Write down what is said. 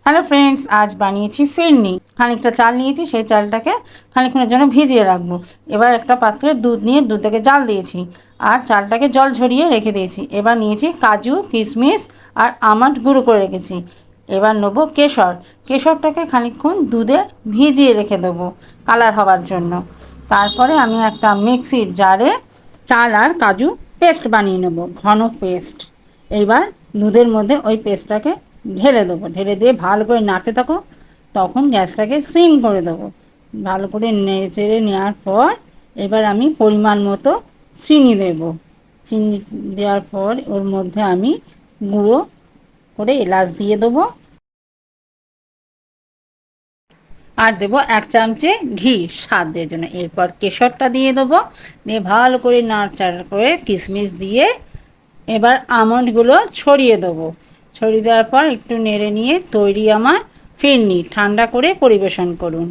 Hello friends, আজ বানিয়েছি ফিরনি। খানিকটা চাল নিয়েছি, সেই চালটাকে খানিকক্ষণের জন্য ভিজিয়ে রাখবো। এবার একটা পাত্রে দুধ নিয়ে দুধটাকে জাল দিয়েছি আর চালটাকে জল ঝরিয়ে রেখে দিয়েছি। এবার নিয়েছি কাজু, কিশমিশ আর আমন্ড গুঁড়ো করে রেখেছি। এবার নেবো কেশর। কেশরটাকে খানিকক্ষণ দুধে ভিজিয়ে রেখে দেবো কালার হওয়ার জন্য। তারপরে আমি একটা মিক্সির জারে চাল আর কাজু পেস্ট বানিয়ে নেবো, ঘন পেস্ট। এইবার দুধের মধ্যে ওই পেস্টটাকে ঢেলে দেবো, ঢেলে দিয়ে ভালো করে নাড়তে থাকো। তখন গ্যাসটাকে সিম করে দেবো। ভালো করে নেড়ে চেড়ে নেওয়ার পর এবার আমি পরিমাণ মতো চিনি দেবো। চিনি দেওয়ার পর ওর মধ্যে আমি গুঁড়ো করে এলাচ দিয়ে দেবো আর দেবো 1 চামচে ঘি স্বাদের জন্য। এরপর কেশরটা দিয়ে দেবো, দিয়ে ভালো করে নাড়াচাড়া করে কিশমিশ দিয়ে এবার আমন্ডগুলো ছড়িয়ে দেবো। ছড়িয়ে দেওয়ার পর একটু নেড়ে নিয়ে তৈরি আমার ফিরনি। ঠান্ডা করে পরিবেশন করুন।